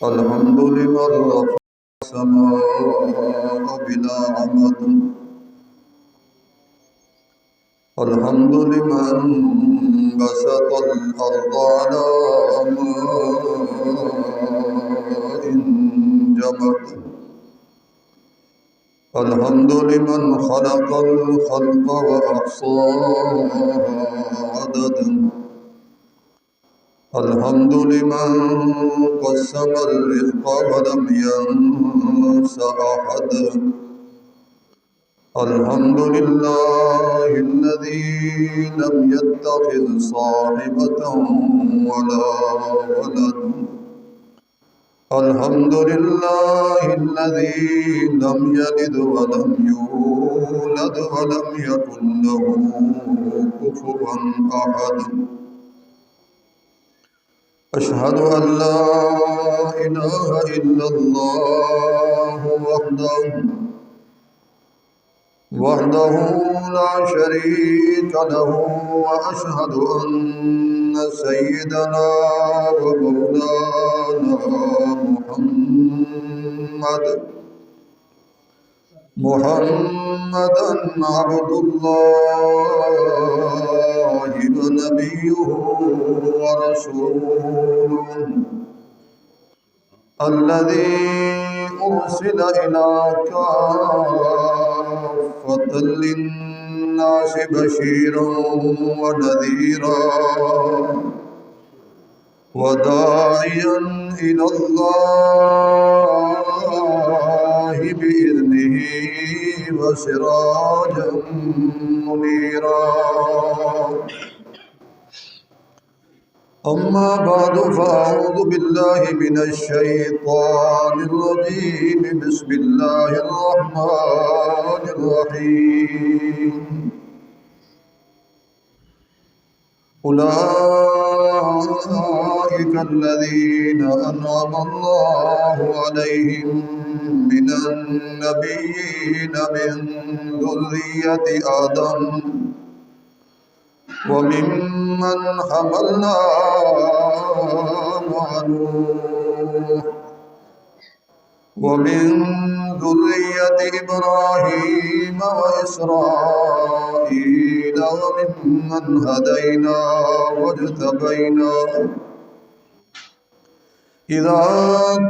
الحمد لمن رفع السماء بلا عمد. الحمد لمن بسط الأرض على ماء جمد. الحمد لمن خلق الخلق وأحصاها عددا. الحمد لمن قسم الرزق ولم ينس أحدا. الحمد لله الذي لم يتخذ صاحبة ولا ولد. الحمد لله الذي لم يلد ولم يولد ولم يكن له كفوا أحد. أشهد أن لا إله إلا الله وحده لا شريك له. وأشهد أن سيدنا ومولانا محمدا عبد الله ونبيه ورسوله الذي أرسل إلى كافة للناس بشيرا ونذيرا وداعيا إلى الله بإذنه وسراجا منيرا. أما بعد فأعوذ بالله من الشيطان الرجيم. بسم الله الرحمن الرحيم. أولئك الذين أنعم الله عليهم من النبيين من ذرية آدم وممن حملنا مع نوح ومن ذرية إبراهيم وإسرائيل وممن هدينا واجتبينا. إذا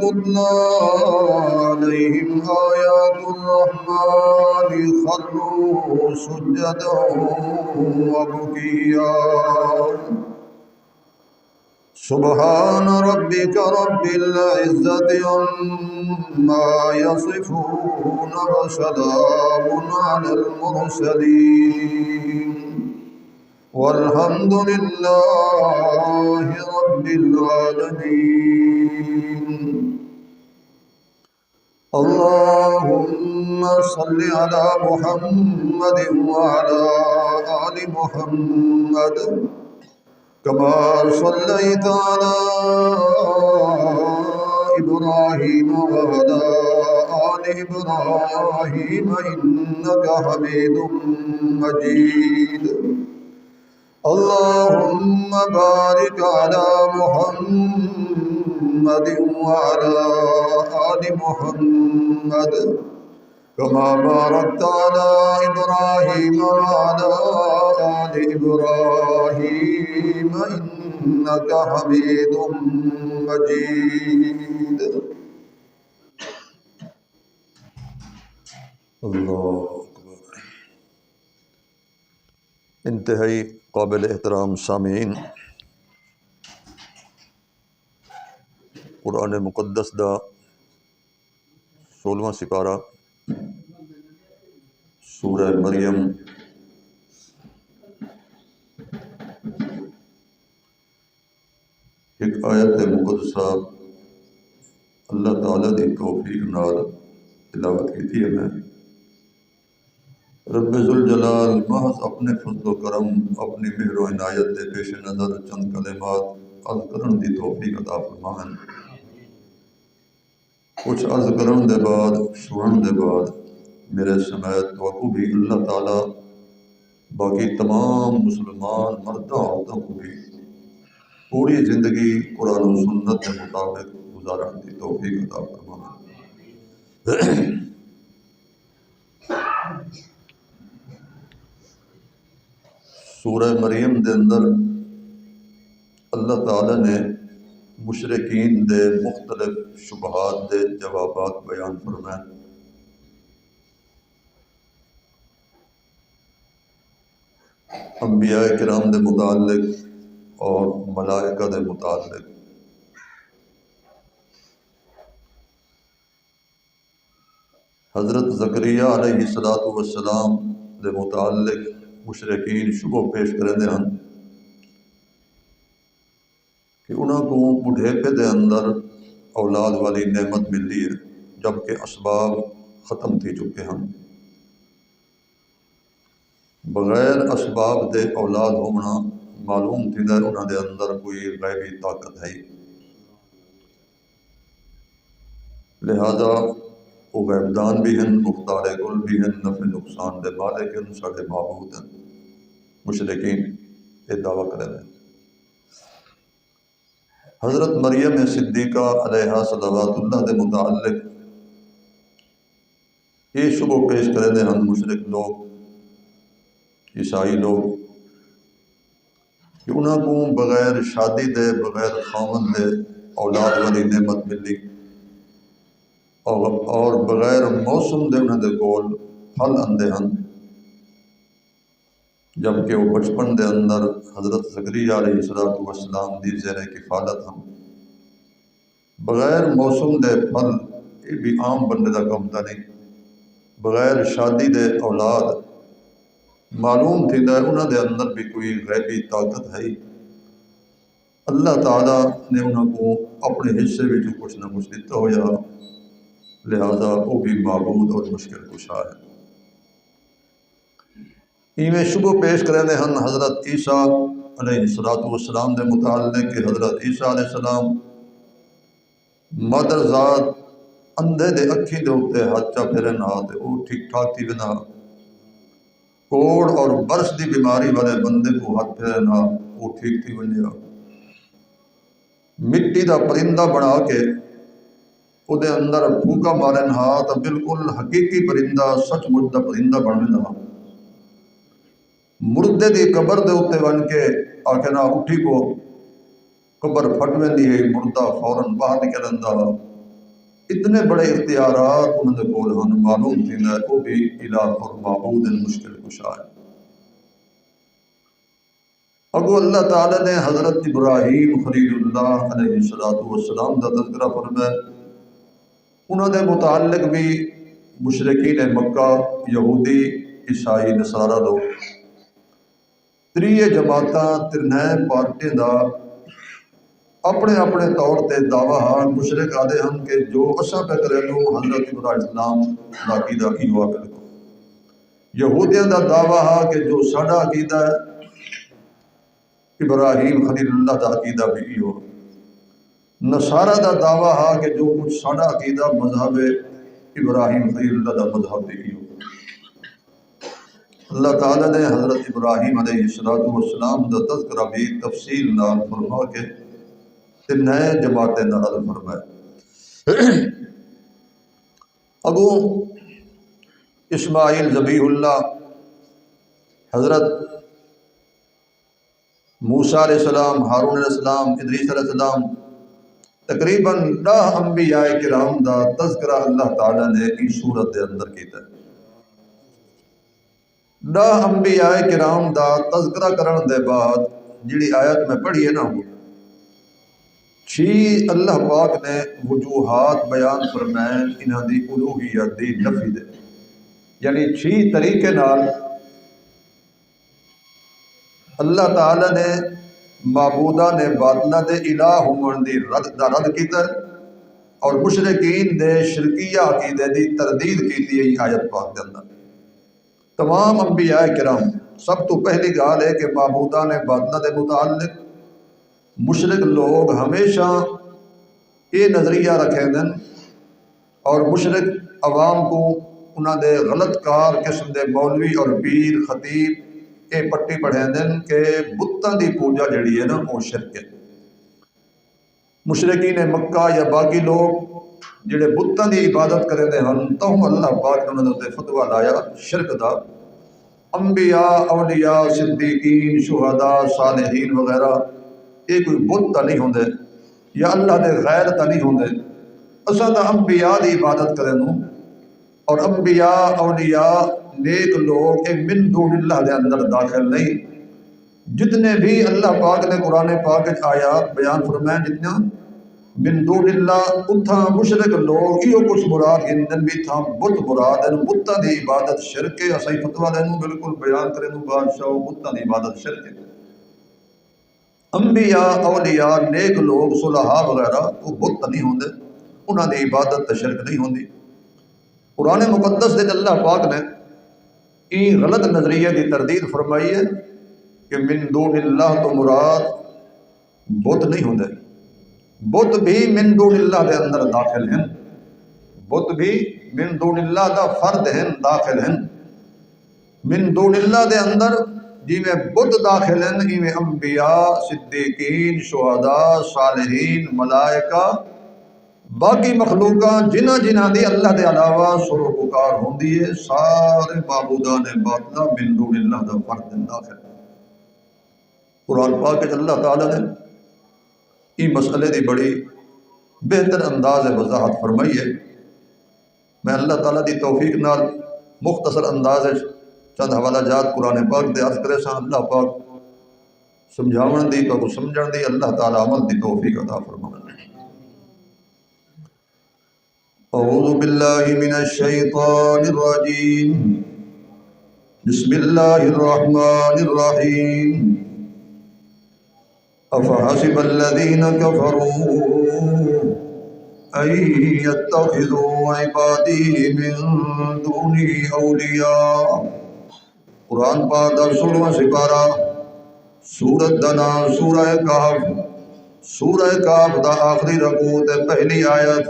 تتلى عليهم آيات الرحمن خروا سجدا وبكيا. سبحان ربك رب العزة عما يصفون وسلام على المرسلين والحمد لله رب العالمين. اللهم صل على محمد وعلى آل محمد كما صليت على إبراهيم وعلى آل إبراهيم إنك حميد مجيد. اللهم بارك على محمد وعلى آل محمد كما باركت على إبراهيم وعلى آل إبراهيم إنك حميد مجيد. اللہ اکبر. انتہائی قابل احترام سامعین، قرآن مقدس دا 16واں سپارہ سورہ مریم ایک آیت مقدسہ اللہ تعالیٰ دی توفیق نال تلاوت کی ہے. میں رب ذوالجلال محض اپنے فضل و کرم، اپنی مہر و عنایت دے پیش نظر چند کلمات عرض کرن دی توفیق عطا فرمائن. کچھ عرض کرن دے بعد سنن دے بعد میرے سمیت توقع بھی اللہ تعالیٰ باقی تمام مسلمان مردوں عورتوں کو بھی پوری زندگی قرآن و سنت کے مطابق گزارن کی توفیق عطا فرمائے۔ سورہ مریم دے اندر اللہ تعالی نے مشرکین دے مختلف شبہات دے جوابات بیان فرمائے۔ انبیاء کرام دے متعلق اور ملائکہ دے متعلق۔ حضرت زکریا علیہ السلام دے متعلق مشرکین شبہ پیش کرتے ہیں کہ انہوں کو بڑھیپے دے اندر اولاد والی نعمت ملتی ہے جبکہ اسباب ختم تھی چکے ہیں۔ بغیر اسباب دے اولاد ہونا معلوم تھی ہے انہوں دے اندر کوئی غیبی طاقت ہے، لہذا وہ غیبدان بھی ہیں، مختار کل بھی ہیں، نفع نقصان دے مالک ہیں، سارے معبود ہیں۔ مشرکین یہ دعویٰ کریں ہیں۔ حضرت مریم صدیقہ علیہ صلوات اللہ دے متعلق یہ شبہ پیش کریں ہیں مشرک لوگ، عیسائی لوگ، کہ انہوں کو بغیر شادی دے بغیر خاوند دے اولاد والی نعمت ملی اور بغیر موسم دے انہوں دے کول پھل اندے ہیں، جبکہ وہ بچپن دے اندر حضرت زکریا علیہ السلام دی زیر کفالت ہم۔ بغیر موسم دے پھل یہ بھی عام بندے دا کم تا نہیں، بغیر شادی دے اولاد معلوم تھی ہے انہوں دے اندر بھی کوئی غیبی طاقت ہے۔ اللہ تعالیٰ نے انہوں کو اپنے حصے میں جو کچھ نہ کچھ دیتا ہویا، لہذا وہ بھی معبود اور مشکل کشا ہے۔ ایویں شبہ پیش کرنے ہیں حضرت عیسیٰ علیہ السلام دے متعلق کہ حضرت عیسیٰ علیہ السلام مادر ذات اندھے دے اکھی دے ہوتے ہاتھ چا پھرے نہ تے وہ ٹھیک ٹھاک تھی بنا، کوڑ اور برس دی بیماری والے بندے کو ہاتھ پھرے نہ وہ ٹھیک تھی بنیا، مٹی دا پرندہ بنا کے وہ دے اندر پھوکا مارن ہاں تو بالکل حقیقی پرندہ سچ مچ دا پرندہ بن ہاں، مردے دی قبر دے ہوتے بن کے آکے نہ اٹھی کو قبر پھٹ ویندی ہے، مردہ فوراً باہر نکلندا۔ اتنے بڑے اختیارات انہوں نے کول ہن، معلوم تھی ہے وہ بھی الہ اور معبود مشکل کشا ہے۔ اگو اللہ تعالی نے حضرت ابراہیم خلیل اللہ علیہ السلام دا تذکرہ فرمایا، انہوں نے متعلق بھی مشرکین مکہ، یہودی، عیسائی، نصارہ لوگ تریے جماعتاں ترنہ پارٹیاں دا اپنے اپنے طور تے دعویٰ ہاں۔ مشرک آدھے ہم کہ جو اساں پہ کرے لو حضرت ابراہیم دا عقیدہ ایو آ کر کو، یہودیاں دا دعویٰ ہاں کہ جو ساڈا عقیدہ ہے ابراہیم خلیل اللہ دا عقیدہ بھی ایو، نصارہ دا دعویٰ ہاں کہ جو کچھ ساڈا عقیدہ مذہب ابراہیم خلیل اللہ دا مذہب بھی ایو۔ اللہ تعالیٰ نے حضرت ابراہیم علیہ السلام دا تذکرہ بھی تفصیل نال فرما کے نئے جماعتیں نال فرمائے۔ اگو اسماعیل ذبیح اللہ، حضرت موسیٰ علیہ السلام، ہارون علیہ السلام، ادریس علیہ السلام، تقریباً 10 انبیاء کرام دا تذکرہ اللہ تعالیٰ نے اس صورت دے اندر کیتا ہے۔ 10 انبیاء کرام دا تذکرہ کرن دے بعد جڑی آیت میں پڑھی ہے نا، 6 اللہ پاک نے وجوہات بیان فرمائے انہاں دی الوہیت دی نفی دے، یعنی 6 طریقے نال اللہ تعالیٰ نے معبودہ نے باطلہ دے الہ ہون دی رد کیتا ہے اور مشرکین دے شرکیہ عقیدے دی تردید کیتی ہے آیت پاک دے اندر۔ تمام انبیاء کرام سب تو پہلی گال ہے کہ معبودہ نے باطلہ دے متعلق مشرک لوگ ہمیشہ یہ نظریہ رکھیں دن اور مشرک عوام کو انہوں دے غلط کار قسم دے مولوی اور پیر خطیب یہ پٹی پڑھیں دن کہ بتاں دی پوجا جڑی ہے نا وہ شرک ہے، مشرقین مکہ یا باقی لوگ جڑے بتاں دی عبادت کرتے ہیں تو اللہ پاک نے انہوں نے فتویٰ لایا شرک دا۔ انبیاء، اولیاء، صدیقین، شہداء، صالحین وغیرہ یہ کوئی بت نہیں ہوندے یا اللہ دے غیر تا نہیں ہوندے۔ اساں دا انبیاء دی عبادت کریں اور انبیاء، اولیاء، نیک لوگ ایک من دون اللہ دے اندر داخل نہیں۔ جتنے بھی اللہ پاک نے قرآن پاک آیات بیان فرمائے جتنا من دون اللہ اتھا مشرک لوگ یہ کچھ مراد گندن بھی تھا بت مراد ہے۔ بتاں دی عبادت شرک ہے۔ اساں فتویٰ دینوں بالکل بیان کریں بادشاہ بتاں دی عبادت شرک ہے۔ انبیاء، اولیاء، نیک لوگ، صلحاء وغیرہ وہ بت نہیں ہوندے، انہاں دی عبادت تے شرک نہیں ہوندی۔ قرآن مقدس دے اللہ پاک نے این غلط نظریے کی تردید فرمائی ہے کہ من دون اللہ تو مراد بت نہیں ہوندے۔ بت بھی من دون اللہ دے اندر داخل ہیں، بت بھی من دون اللہ دا فرد ہیں، داخل ہیں۔ من دون اللہ دے اندر جی میں بت داخل ہیں، جی میں انبیاء، صدیقین، شہداء، صالحین، ملائکہ، باقی مخلوقات جنہ جنہ دی اللہ دے علاوہ سر و پکار ہوندی ہے، سارے معبودان باطلہ من دون اللہ دا فرد ہیں، داخل۔ قرآن پاک اللہ تعالیٰ نے یہ مسئلے دی بڑی بہتر انداز وضاحت فرمائی ہے۔ میں اللہ تعالیٰ دی توفیق نال مختصر انداز چند حوالہ جات قرآن پاک دے عرض کرے ساں۔ اللہ پاک سمجھاون دی تو سمجھن دی، اللہ تعالیٰ عمل دی توفیق عطا فرمائے۔ اعوذ باللہ من الشیطان الرجیم، بسم اللہ الرحمن الرحیم۔ افحسب الذین کفروا ان یتخذوا عبادی من دونی اولیاء۔ قرآن پاک دا 16واں سپارہ، سورۃ دا نام سورہ کہف، سورہ کہف دا آخری رکوع تے پہلی آیت۔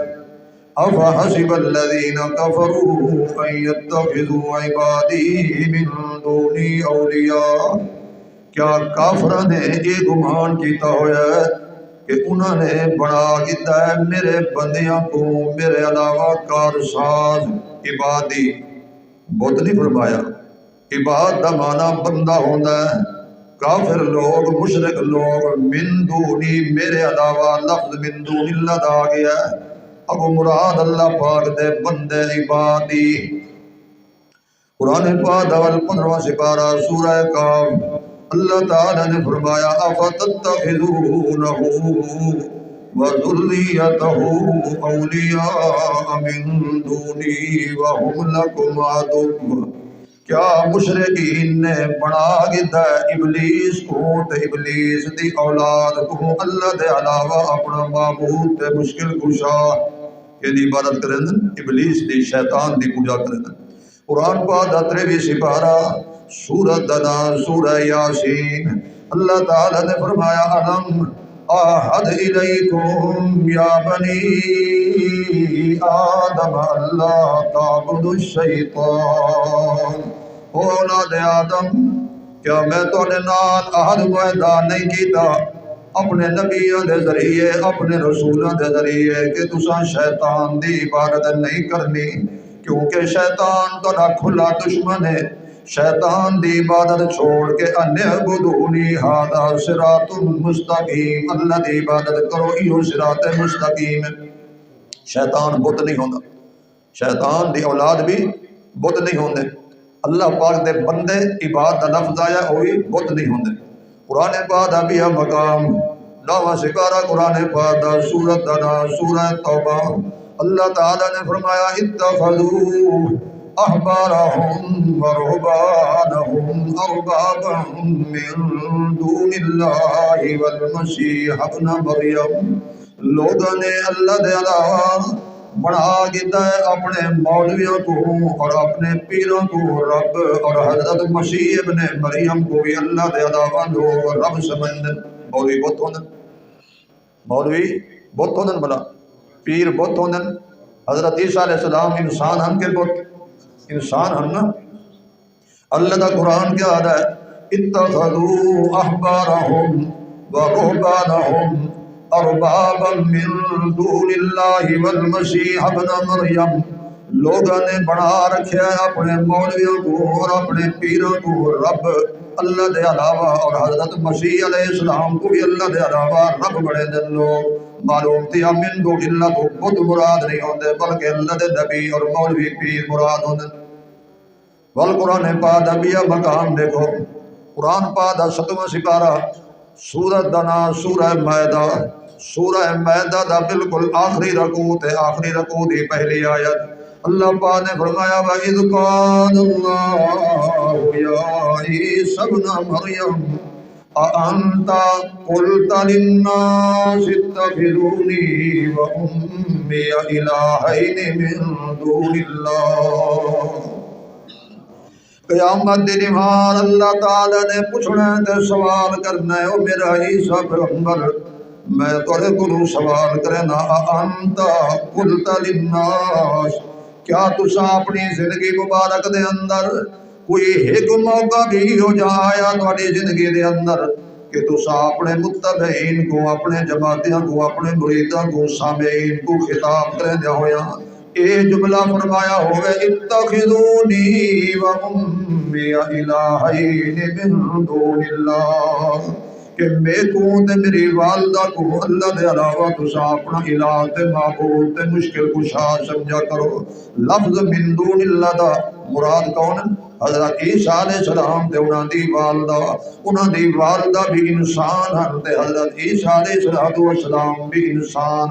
افحسب الذین کفروا ان یتخذوا عبادی من دونی اولیاء۔ کیا کافرہ نے یہ گمان کیتا ہوا ہے کہ انہوں نے بنا کیتا ہے میرے بندیاں کو میرے علاوہ کارساز۔ عبادی بت نہیں فرمایا، عباد دا معنی بندہ ہوندہ ہے۔ کافر لوگ، مشرک لوگ من دونی میرے علاوہ لفظ من دون اللہ دا آ گیا ہے، اب مراد اللہ پاک دے بندے عبادی۔ قرآن پاک دا 15واں سپارہ سورہ کہف، اللہ تعالیٰ نے فرمایا افتتخذونہ وذریتہ اولیاء من دونی وہم لکم عدو۔ کیا مشرکین نے بنا گیا ابلیس کو تے ابلیس دی اولاد کو اللہ دے علاوہ اپنا معبود تے مشکل کشا کہ دی عبادت کریں، ابلیس دی شیطان دی پوجا کریں۔ قرآن پاک دا 23واں سپارہ سورۃ دا نام سورہ یاسین، اللہ تعالیٰ نے فرمایا الم اعہد الیکم یا بنی آدم اللہ تعبدوا الشیطان۔ او اولاد آدم، کیا میں تواڈے نال عہد معاہدہ نہیں کیتا اپنے نبیوں دے ذریعے، اپنے رسولوں دے ذریعے کہ تساں شیطان دی عبادت نہیں کرنی، کیونکہ شیطان تہاڈا کھلا دشمن ہے۔ شیطان دی عبادت چھوڑ کے ان اعبدونی ھذا صراط مستقیم، اللہ دی عبادت کرو، یہ صراط مستقیم۔ شیطان بت نہیں ہوندا، شیطان دی اولاد بھی بت نہیں ہوندے۔ اللہ پاک دے بندے عباد دا لفظ آیا ہوئی بت نہیں ہوندے۔ قرآن پاک دا بھی مقام 9واں سپارہ قرآن پاک دا سورۃ دا نام سورہ توبہ، اللہ تعالیٰ نے فرمایا اتخذوا احبارهم ورهبانهم اربابا من دون اللہ والمسیح ابن مریم۔ لوگوں نے اللہ دے علاوہ بنا گیا ہے اپنے مولویوں کو اور اپنے پیروں کو رب، اور حضرت مسیح ابن مریم کو بھی اللہ دے علاوہ لوگ رب سمجھتے۔ مولوی بت ہوندن، مولوی بت ہوندن، بلا پیر بت ہوندن۔ حضرت عیسیٰ علیہ السلام انسان ہم کے بت، انسان ہم نا۔ اللہ دا قرآن کیا آدھا ہے اتخذوا احبارهم ورهبانهم اربابا من دون اللہ والمسیح ابن مریم، لوگوں نے بنا رکھا ہے اپنے مولویوں کو اور اپنے پیروں کو رب اللہ دے علاوہ، اور حضرت مسیح علیہ السلام کو بھی اللہ دے علاوہ رب بڑے دن لوگ معلوم تھی۔ من دون اللہ تو بت مراد نہیں ہوندے بلکہ اللہ دے نبی اور مولوی پیر مراد ہوندے۔ والقرآن پاک دا بھی مقام دیکھو، قرآن پاک دا 7واں سپارہ، سورۃ دا نام سورہ مائدہ، سورہ مائدہ دا بالکل آخری رکوع تے آخری رکوع دی پہلی آیت اللہ پاک نے فرمایا وَإِذْ قَالَ اللَّهُ يَا عِيسَى ابْنَ مَرْيَمَ أَأَنْتَ قُلْتَ لِلنَّاسِ اتَّخِذُونِي وَأُمِّيَ إِلَٰهَيْنِ مِن دُونِ اللَّهِ۔ قیامت دی نہار اللہ تعالی نے پوچھنا تے سوال کرنا ہے، او میرا عیسیٰ پیغمبر میں تھوڑے کو سوال کرنا، انت قلت للناس، کیا تسا اپنی زندگی مبارک دے اندر کوئی ایک موقع بھی ہو جایا تھوڑی زندگی دے اندر کہ تسا اپنے متبعین کو، اپنے جماعتیاں کو، اپنے مریداں کو، سامعین کو خطاب کرے دیا ہویا اے جملہ فرمایا ہوئے اتخذونی و امی الہین من دون اللہ، کہ میں کو تے میری والدہ کو اللہ دے علاوہ تسا اپنا الہ تے معبود تے مشکل کشا سمجھا کرو۔ لفظ من دون اللہ دا مراد کون؟ حضرت عیسیٰ علیہ السلام تے انہاں دی والدہ بھی انسان ہن تے حضرت عیسیٰ علیہ السلام بھی انسان۔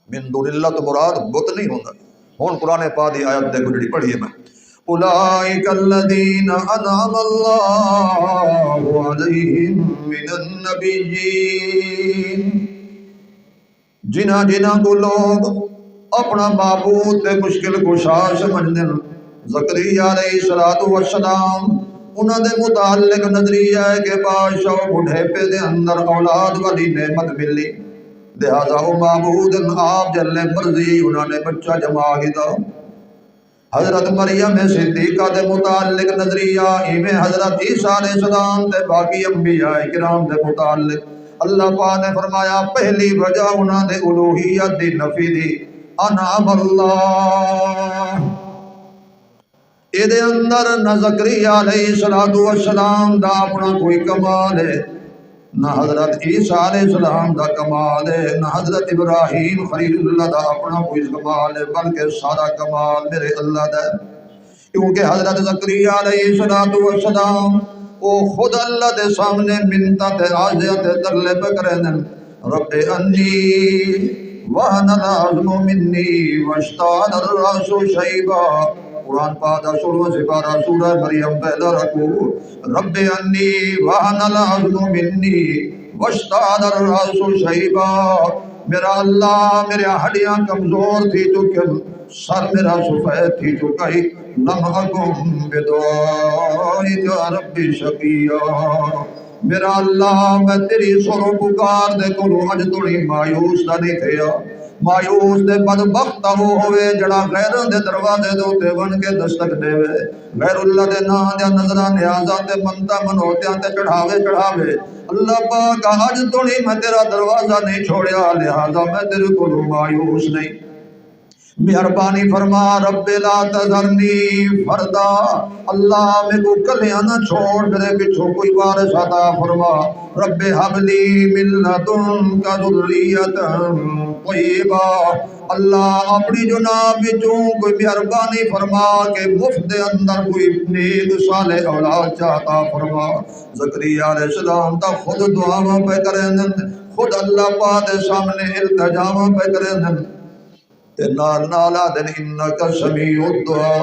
من دون اللہ تو مراد بت نہیں ہوندا۔ ہن قرآن پاک دی آیت دیکھو جڑی پڑھی ہے میں، اولئک الذین انعم اللہ علیہم من النبیین، جنہاں کو لوگ اپنا معبود تے مشکل کشا سمجھدے، زکریا علیہ السلام انہاں دے متعلق نظریہ ہے کہ بادشاہ بڑھیپے دے اندر اولاد والی نعمت ملی، لہذا وہ معبود آپ جل مرضی انہوں نے بچہ جما کیتا۔ حضرت مریم صدیقہ دے متعلق نظریہ ایویں حضرت عیسیٰ علیہ السلام تے باقی انبیاء کرام دے متعلق اللہ پاک نے فرمایا پہلی وجہ انہوں نے الوہیت دی نفی دی، انعم اللہ، اے دے اندر نہ زکریا علیہ السلام دا اپنا کوئی کمال ہے، نہ حضرت عیسیٰ علیہ السلام دا کمال ہے، نہ حضرت ابراہیم خلیل اللہ دا اپنا کوئی کمال ہے، بلکہ سارا کمال میرے اللہ دا ہے۔ کیونکہ حضرت زکریا علیہ السلام وہ خود اللہ دے سامنے منتہ تے عاجزیاں تے ترلے پہ کرے دن، رب انی وہن العظم منی واشتعل الرأس شیبا، قرآن پاک دا 16واں سپارہ سورہ مریم پہلا رکوع، رب انی وہن العظم منی واشتعل الرأس شیبا، میرا اللہ میرے ہڈیاں کمزور تھی چکن، سر میرا سفید تھی چکئی، لم اکن بدعائک ربی شقیا، میرا اللہ میں تیری سرو پکار دے کلو اج توڑی مایوس نہ نہیں تھیا، مایوس دے بدبخت وہ ہوئے جڑا غیروں دے دروازے دے ہوتے بن کے دستک دے وے، غیر اللہ دے نا دے نظرہ نیازہ دے منتا منوتیاں تے چڑھاوے، اللہ پاک آج توڑی میں تیرا دروازہ نہیں چھوڑیا، لہذا میں تیرے کو مایوس نہیں، مہربانی فرما رب لا تذرنی فردا، اللہ میں کو کلیاں نہ چھوڑ، میرے پیچھوں کوئی وارث عطا فرما، رب حب لی من لدنک ذریۃ طیبہ، اللہ اپنی جناب وچوں کوئی مہربانی فرما کہ مفت دے اندر کوئی نیک صالح اولاد چاہتا فرما۔ زکریا علیہ السلام تا خود دعاواں پہ کریں، خود اللہ پاک دے سامنے التجاواں پہ کریں، تے نالا دن انکا سمیع الدعا،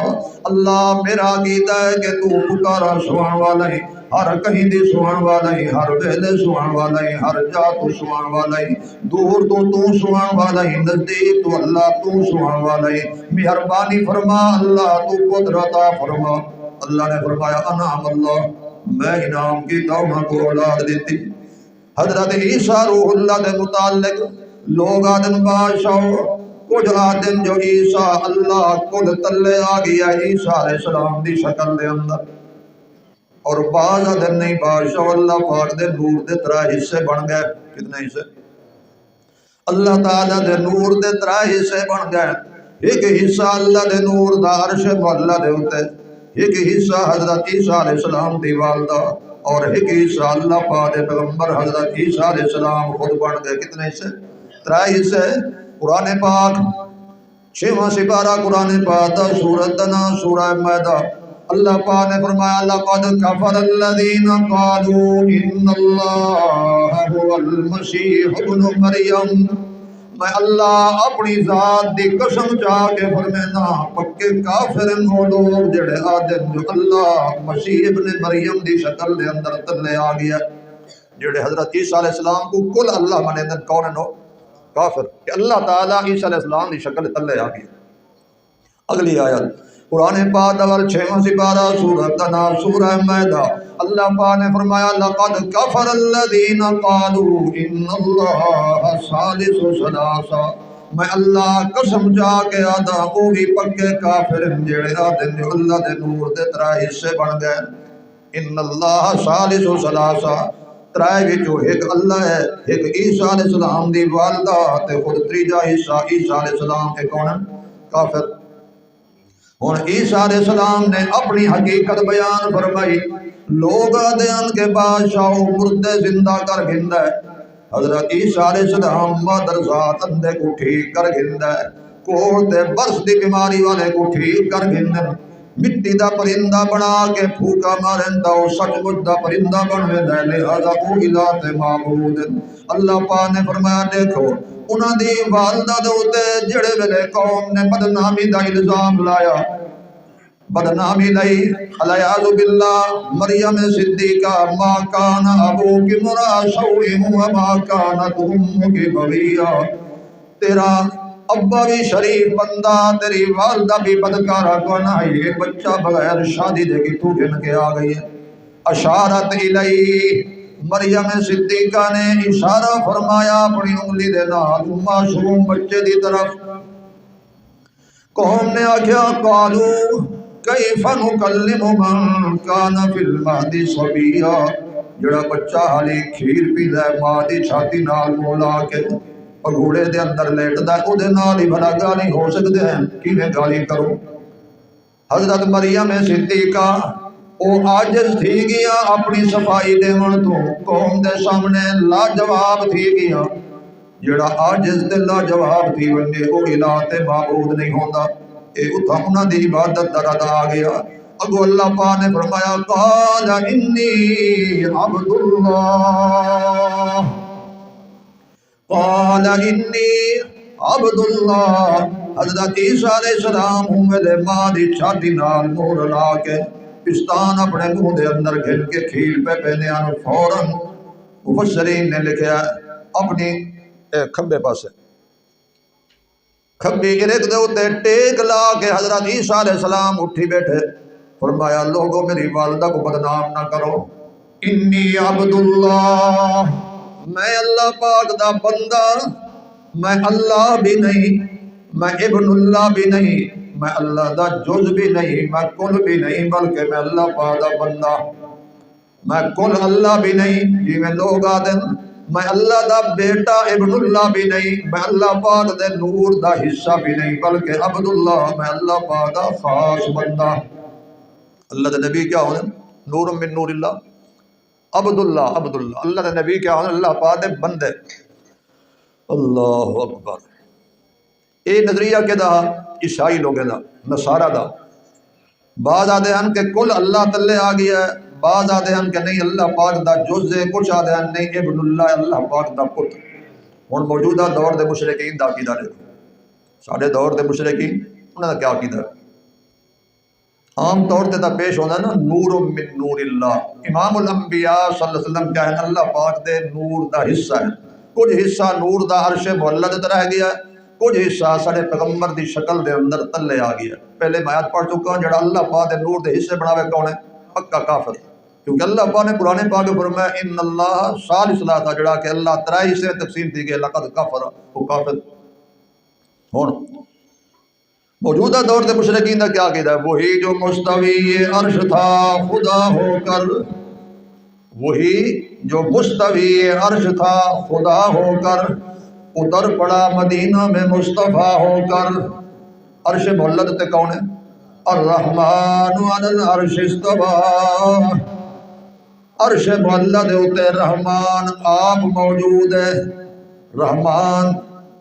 اللہ میرا عقیدہ ہے کہ تو پکارا سوان والا ہی، ہر کہیں دی سوان والا ہی، ہر ویلے سوان والا ہی، ہر جا تو سوان والا ہی، دور تو سوان والا ہی، نزدیک تو اللہ تو سوان والا ہی، مہربانی فرما اللہ تو قدرت فرما۔ اللہ نے فرمایا انعم اللہ، میں انعام کی توہاں کو اولاد دیتی۔ حضرت عیسیٰ روح اللہ دے متعلق لوگ آدم بادشاہ کچھ آدم جو عیسیٰ اللہ کل تلے آ گیا عیسیٰ علیہ السلام دی شکل دے اندر، اور بعض آدم نہیں بادشاہ اللہ پاک دے نور دے 3 حصے بن گئے، کتنے حصے؟ اللہ تعالیٰ دے نور دے ترے حصے بن گئے. ایک حصہ اللہ دے نور دا عرش معلا دے ہوتے، ایک حصہ حضرت عیسیٰ علیہ السلام دی والدہ، اور ایک حصہ اللہ پاک دے پیغمبر حضرت عیسیٰ علیہ السلام خود بن گئے. کتنے حصے؟ ترے حصے. قرآن پاک 6واں سپارہ قرآن پاک دا سورۃ دا نام سورہ مائدہ. اللہ پاک نے فرمایا لقد کفر الذین قالوا ان اللہ هو المسیح ابن مریم. میں اللہ اپنی ذات دی قسم چاہ کے فرمینا پکے کافر وہ لوگ جڑے آدم جو اللہ مسیح ابن مریم دی شکل دے اندر تلے آ گیا، جڑے حضرت عیسیٰ علیہ السلام کو کل اللہ منے دن کون نو کافر کہ اللہ تعالیٰ عیسیٰ علیہ السلام دی شکل تلے آ گیا. اگلی آیت قرآن پاک دور 6واں سپارہ سورۃ نام سورہ مائدہ. اللہ پاک نے فرمایا لقد کفر الذین قالوا ان اللہ ثالث ثلاثہ. میں اللہ قسم جا کے آدھا وہ بھی پکے کافر جڑے آدھے جو اللہ دے نور دے ترے حصے بن گئے. ان اللہ ثالث ثلاثہ، ترے وچوں ایک اللہ ہے، ایک عیسیٰ علیہ السلام دی والدہ تے خود تیجا حصہ عیسیٰ علیہ السلام کے کون کافر. ہن عیسیٰ علیہ السلام نے اپنی حقیقت بیان فرمائی. لوگ آدھیان کے بادشاہ مردے زندہ کر گھندا ہے. حضرت عیسیٰ علیہ السلام مادر ذات اندھے کو ٹھیک کر گھندا ہے، کوڑ تے برس دی بیماری والے کو ٹھیک کر گھندن، مٹی دا پرندہ بنا کے پھوکا مارن تا وہ سچ مچ دا پرندہ بن ویندا ہے. لہذا او الہ تے معبود. اللہ پاک نے فرمایا دیکھو انہاں دی والدہ دے اوتے جڑے ویلے قوم نے بدنامی دا الزام لایا، بدنامی لئی علیہ باللہ مریم صدیقہ ما کان ابوک امرأ سوء وما کانت امک بغیہ. تیرا ابا بھی شریف بندہ، تیری والدہ بھی بدکارہ گناہی، ایک بچہ بغیر شادی دے کی تو جن کے آ گئی ہے. اشارت الیہ، مریم صدیقہ نے اشارہ فرمایا اپنی انگلی دے نال معصوم بچے دی طرف. قوم نے آکھیا قالو کیف نکلم من کان فی المہد صبیا. جڑا بچہ حالی کھیر پیندا ہے ماں دی چھاتی نال منہ لا کے پگھوڑے دے اندر لیٹدا ہے، او دے نال ہی بھلا گالی ہو سکدے ہیں؟ کیویں گالی کرو؟ حضرت مریم صدیقہ او عاجز تھی گیا اپنی صفائی دیون تو، قوم دے سامنے لاجواب تھی گیا. جڑا عاجز تے لاجواب تھی ونجے او الہ تے معبود نہیں ہوندا. اے اتھا انہاں دی عبادت دا رد آ گیا. اگو اللہ پاک نے فرمایا قال انی عبد اللہ، قال انی عبد اللہ. حضرت عیسیٰ علیہ السلام ہوئے ماں دی چھاتی نال مہر لا کے پستان اپنے منہ دے اندر گھن کے کھیل پہ پہنیاں فوراً مفسرین نے لکھا اپنی کھبے پاسے کھبی گرک دے ہوتے ٹیک لا کے حضرت عیسیٰ علیہ السلام اٹھی بیٹھے. فرمایا لوگوں میری والدہ کو بدنام نہ کرو. انی عبد اللہ، میں اللہ پاک دا بندہ، میں اللہ بھی نہیں، میں ابن اللہ بھی نہیں، میں اللہ دا جز بھی نہیں، میں کل بھی نہیں، بلکہ میں اللہ پاک دا بندہ. میں کل اللہ بھی نہیں جی میں لوگ آدن، میں اللہ دا بیٹا ابن اللہ بھی نہیں، میں اللہ پاک دے نور دا حصہ بھی نہیں، بلکہ عبداللہ، میں اللہ پاک دا خاص بندہ. اللہ دے نبی کیا ہونے؟ نور من نور اللہ، عبداللہ عبداللہ. اللہ دے نبی کیا ہونے؟ اللہ پاک دے بندے. اللہ اکبر. اے نظریہ کے دا عیسائی لوگے دا، نصارہ دا. بعض آدھے ہیں کہ کل اللہ تلے آ گیا ہے، بعض آدھے ہیں کہ نہیں اللہ پاک دا جز ہے، کچھ آدھے ہیں نہیں ابن اللہ اللہ پاک دا پتر. ہن موجودہ دور دے مشرکین دا عقیدہ دیکھو. ساڈے دور دے مشرکین انہاں دا کیا عقیدہ ہے؟ عام طور تے تا پیش ہونا نا نور من نور اللہ. امام الانبیاء صلی اللہ علیہ وسلم کیا ہے؟ اللہ پاک دے نور دا حصہ ہے. کچھ حصہ نور دا عرش مولد رہ گیا ہے، کچھ حصہ سارے پیغمبر دی شکل دے اندر تلے آ گیا. پہلے میں آیت پڑھ چکا ہوں، جڑا اللہ پاک دے نور دے حصے بناوے کون ہے؟ پکا کافر. کیونکہ اللہ پاک نے قرآن پاک میں فرمایا ان اللہ ثالث ثلاثہ، جڑا کہ اللہ ترے حصے تقسیم تھی گئے لقد کفر، وہ کافر. ہن موجودہ دور دے مشرکین دا کیا عقیدہ ہے؟ وہی جو مستوی عرش تھا خدا ہو کر، وہی جو مستوی عرش تھا خدا ہو کر اتر پڑا مدینہ میں مصطفیٰ ہو کر۔ عرش مولد تے کون ہے؟ الرحمن علی العرش استویٰ۔ عرش مولد اتے رحمان آپ موجود ہے۔ رحمان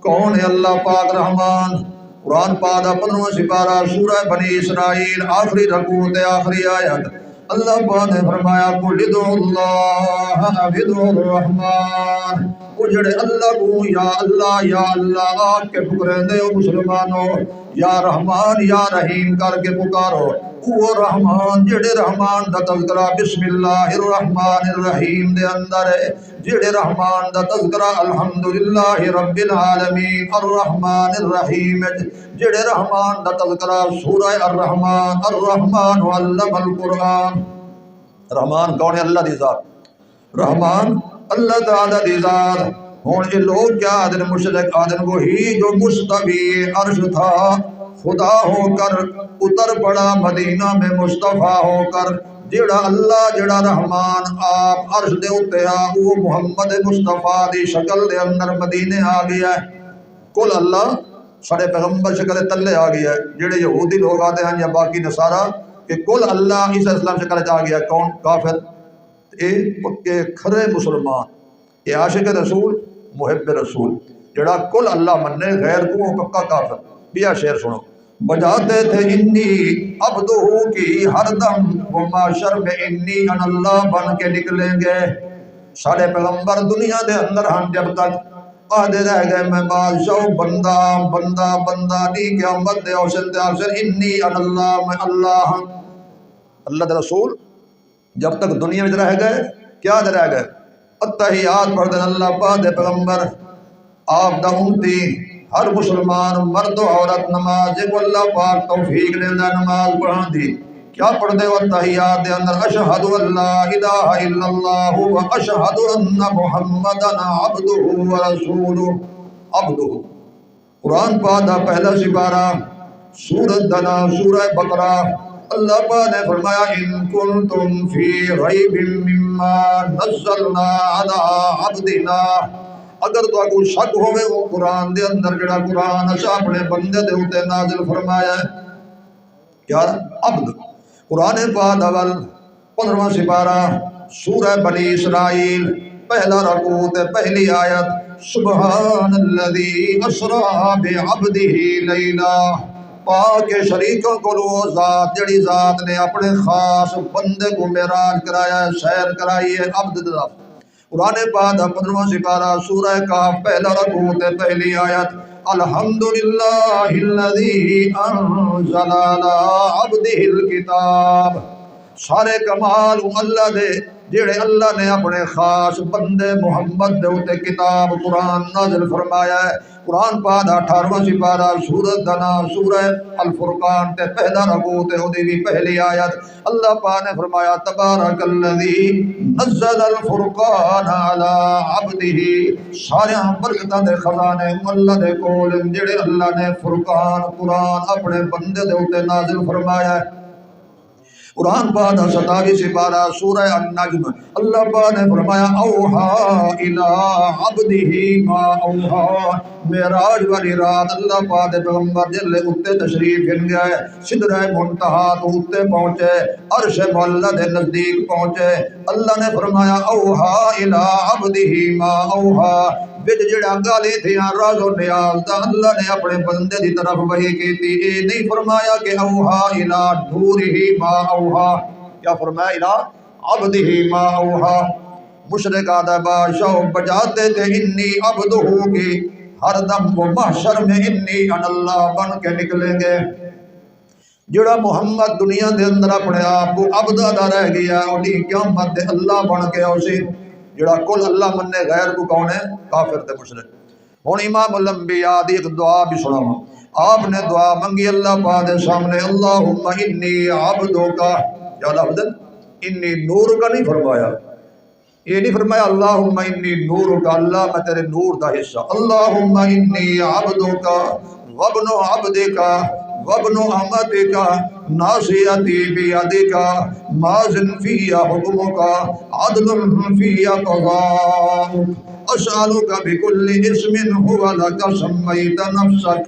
کون ہے؟ اللہ پاک رحمان۔ قرآن پاک 15واں سپارہ سورہ بنی اسرائیل آخری رکوع تے آخری آیت اللہ پاک نے فرمایا قل ادعوا اللہ او ادعوا الرحمن۔ وہ جڑے اللہ کو یا اللہ آکھ کے پکریں دے ہو مسلمانوں، یا رحمان یا رحیم کر کے پکارو۔ وہ رحمان جڑے رحمان دا تذکرہ بسم اللہ الرحمن الرحیم دے اندر ہے، جڑے رحمان دا تذکرہ الحمدللہ رب العالمین الرحمن الرحیم، جڑے رحمان دا تذکرہ سورہ الرحمن الرحمن علم القرآن۔ رحمان کون ہے؟ اللہ دی ذات۔ رحمان اللہ تعالیٰ دی ذات۔ ہوں یہ لوگ کیا آدھن؟ مشرک آدھن وہی جو مستوی عرش تھا خدا ہو کر اتر پڑا مدینہ میں مصطفیٰ ہو کر۔ جڑا اللہ جڑا رحمان آپ عرش دے اتے آ وہ محمد مصطفیٰ دی شکل دے اندر مدینے آ گیا ہے۔ کل اللہ سارے پیغمبر شکل تلے آ گیا ہے۔ جڑے یہودی لوگ آتے ہیں یا باقی نصارہ کہ کل اللہ عیسیٰ اسلام شکل آ گیا، کون؟ کافر۔ اے پکے کھرے مسلمان، اے عاشق رسول محب رسول، جڑا کل اللہ مننے غیر کو پکا کافر۔ بیا شعر سنو۔ بجاتے تھے انی عبدہ کی ہر دم، وہ معاشر میں انی ان اللہ بن کے نکلیں گے۔ سارے پیغمبر دنیا دے اندر ہم جب تک آدھے رہ گئے میں بادشاہ بندہ بندہ بندہ نہیں، قیامت دے اوسن تے آخر انی ان اللہ، میں اللہ ہوں۔ اللہ دے رسول جب تک دنیا میں رہ گئے کیا دے رہ گئے؟ اتحیات پڑھ دیں اللہ پاک دے پیغمبر آپ دا امتی ہر مسلمان مرد و عورت نماز کو اللہ پاک توفیق نے نماز پڑھا دی۔ کیا پڑھ دے؟ اتحیات دے اندر اشہد ان لا الہ الا اللہ و اشہد ان محمدن عبدہ و رسولہ۔ عبدہ قرآن پاک دا پہلا سپارہ سورۃ دنا سورہ بقرہ اللہ پاک نے فرمایا ان کنتم فی ریب مما نزلنا علی عبدنا۔ اگر تو کوئی شک ہوئے وہ قرآن دے اندر جڑا قرآن اسا اپنے بندے دے اوتے نازل فرمایا ہے، کیا عبد؟ قرآن پاک اول 15واں سپارہ سورہ بنی اسرائیل پہلا رکوع تے پہلی آیت سبحان الذی اسری بعبدہ لیلا۔ پاک شریکوں کو وہ ذات جڑی ذات نے اپنے خاص بندے کو معراج کرایا ہے، سیر کرائی ہے۔ عبد دا قرآن پاک 15واں سپارہ سورہ کہف پہلا رکوع تے پہلی آیت الحمدللہ الذی انزل علی عبدہ الکتاب۔ سارے کمال اللہ دے جڑے اللہ نے اپنے خاص بندے محمد دے اوتے کتاب قرآن نازل فرمایا ہے۔ قرآن پاک 18واں سپارہ سورۃ دنا سورہ الفرقان تے پہلا رکوع تے اودی بھی پہلی آیت اللہ پاک نے فرمایا تبارک الذی نزل الفرقان علی عبدہ۔ سارے برکتاں دے خزانے اللہ دے کول جڑے اللہ نے فرقان قرآن اپنے بندے دے اوتے نازل فرمایا ہے۔ قرآن پاک 27واں سپارہ سورہ النجم اللہ پاک نے فرمایا اوحا الی عبدہ ما اوحا۔ معراج والی رات اللہ پاک دے پیغمبر جلے اتے تشریف گن گئے، سدرہ منتہا تو اتے پہنچے، عرش معلی دے نزدیک پہنچے۔ اللہ نے فرمایا اوحا الی عبدہ ما اوحا۔ بچ جڑا گالی تھیاں راز و نیاز دا اللہ نے اپنے بندے دی طرف وحی کی تھی۔ اے نہیں فرمایا کہ اوحا الی نورہ ما اوحا، کیا فرمایا الی عبدہ ما اوحا۔ مشرک آدھا بادشاہ بجاتے تھے انی عبدہ کی ہر دم وہ محشر میں انی ان اللہ بن کے نکلیں گے۔ جڑا محمد دنیا دے اندر اپنے آپ کو عبد ادا رہ گیا انہی قیامت دے اللہ بن کے اسی جڑا کل اللہ مننے غیر کو کون ہے؟ کافر تے مشرک۔ ہن امام الانبیاء دی ایک دعا بھی سناواں۔ آپ نے دعا منگی اللہ پاک دے سامنے اللہم انی عبدک، یا لفظ انی نور کا نہیں فرمایا، یہ نہیں فرمایا اللہم انی نور کا، اللہ میں تیرے نور دا حصہ، اللہم انی عبدک وابن عبدک، وابن امتک ناصیتی بیدک ماض فی حکمک عدل فی قضاؤک اسألک بکل اسم هو لک سمیت نفسک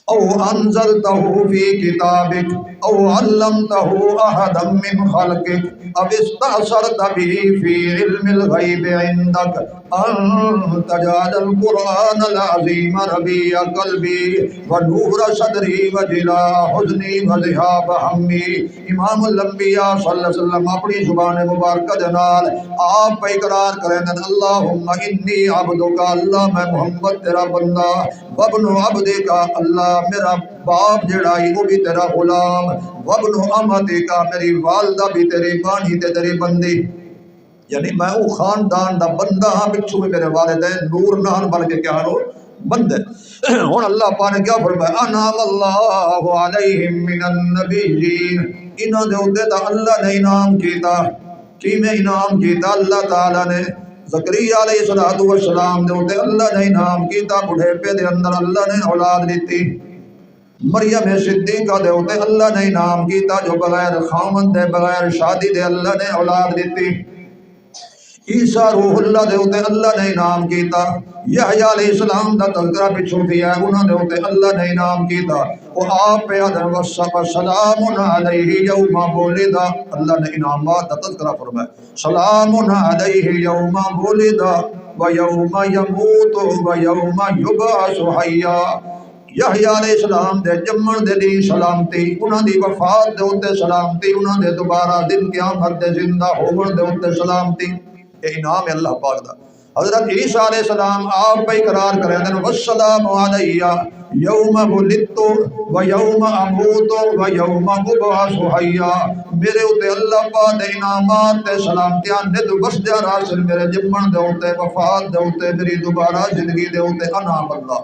او انزلته فی کتابک او علمته احدا من خلقک او استأثرت به فی علم الغیب عندک ان تجعل القرآن العظیم ربیع قلبی ونور صدری وجلاء حزنی وذہاب ہمی۔ امام الانبیاء صلی اللہ علیہ وسلم اپنی زبان مبارکہ دے نال آپ پہ اقرار کریں اللہم انی عبدک، اللہ میں محمد تیرا بندہ، وابن عبدک، اللہ میرا باپ جڑا ہی وہ بھی تیرا غلام، وابن امتک، میری والدہ بھی تیری بانی تے تیری بندی، یعنی میں وہ خاندان دا بندہ ہاں، پچھو میں میرے والدین نور نان بن کے کیا ہو بندے۔ ہون اللہ پاک نے کیا فرمایا انعم اللہ علیہم من النبیین، انہوں دے اوتے تا اللہ نے انعام کیتا، کی میں انعام کیتا اللہ تعالی نے زکریا علیہ السلام دے اوتے اللہ نے انعام کیتا، بڑھیپے دے اندر اللہ نے اولاد دیتی، مریم صدیقہ دے اوتے اللہ نے انعام کیتا جو بغیر خامن دے بغیر شادی دے اللہ نے اولاد دیتی، عیسیٰ روح اللہ دے ہوتے اللہ نے انعام کیتا، یحییٰ علیہ السلام دا تذکرہ پچھو دیا ہے انہوں نے ہوتے اللہ نے انعام کیتا، وہ آپ پہ آدھر سلام علیہ یوم ولدا، اللہ نے انعامات دا تذکرہ فرمایا سلام علیہ یوم ولدا ویوم یموت ویوم یبعث حیا۔ یحییٰ علیہ السلام دے جمن دے دی سلامتی، انہوں دی وفات دے ہوتے سلامتی، انہوں دے دوبارہ دن قیامت دے زندہ ہوگن دے ہوتے سلامتی، یہ انعام ہے اللہ پاک دا۔ حضرت عیسیٰ علیہ السلام آپ پہ اقرار کریں دن والسلام علیہ یوم ولدت و یوم اموت و یوم ابعث حیا، میرے اوتے اللہ پاک دے انعامات تے سلامتیاں ند وسدیا راسل میرے جمن دے ہوتے وفات دے ہوتے میری دوبارہ زندگی دے ہوتے انعام اللہ۔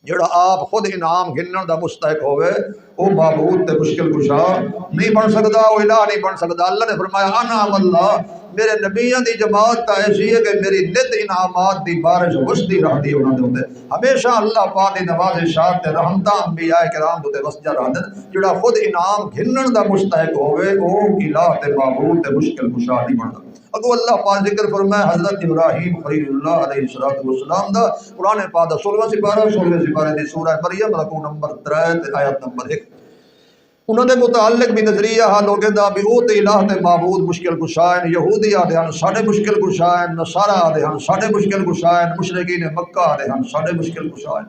جڑا آپ خود انعام گنن دا مستحق ہوئے وہ معبود تے مشکل کشا نہیں بن سکتا، وہ الہ نہیں بن سکتا۔ اللہ نے فرمایا انعام اللہ، میرے نبیوں دی جماعت تا ایسی ہے کہ میری نت انعامات دی بارش وسدی رہتی انہوں نے ہوتے ہمیشہ اللہ پاک دی نوازشات تے رحمتاں انبیاء کرام دے وسجا رہندے، جڑا خود انعام گنن دا مستحق ہوئے وہ الہ تے معبود تے مشکل کشا نہیں بنتا۔ اگو اللہ پاک ذکر فرمائے حضرت ابراہیم خلیل اللہ علیہ السلام دا قرآن پاک دا 16واں سپارہ دی سورہ مریم رکوع نمبر 3 آیت نمبر 1۔ انہوں نے متعلق بھی نظریہ حال ہو گیا دا بھی او تے الہ تے معبود مشکل کشائن، یہودی آدھے ہن ساڑھے مشکل کشائن، نصارہ آدھے ہن ساڑھے مشکل کشائن، مشرقین مکہ آدھے ہن ساڑھے مشکل کشائن،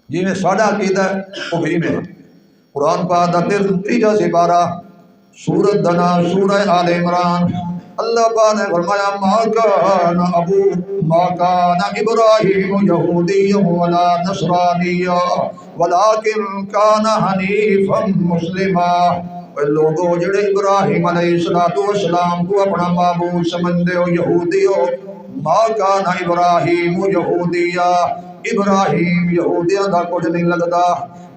جی میں ساڑھا عقیدہ ہے وہ بھی میں قرآن پاک دا 3 سپارہ سورت دنا سورہ آل عمران اللہ پاک نے فرمایا ما کان ابراہیم یہودی ولا نصرانی ولکن کان حنیفا مسلما۔ اے لوگوں جڑے ابراہیم علیہ السلام کو اپنا معبود سمجھتے ہو یہودی ہو، ما کان ابراہیم یہودیا، ابراہیم یہودیاں دا کچھ نہیں لگتا،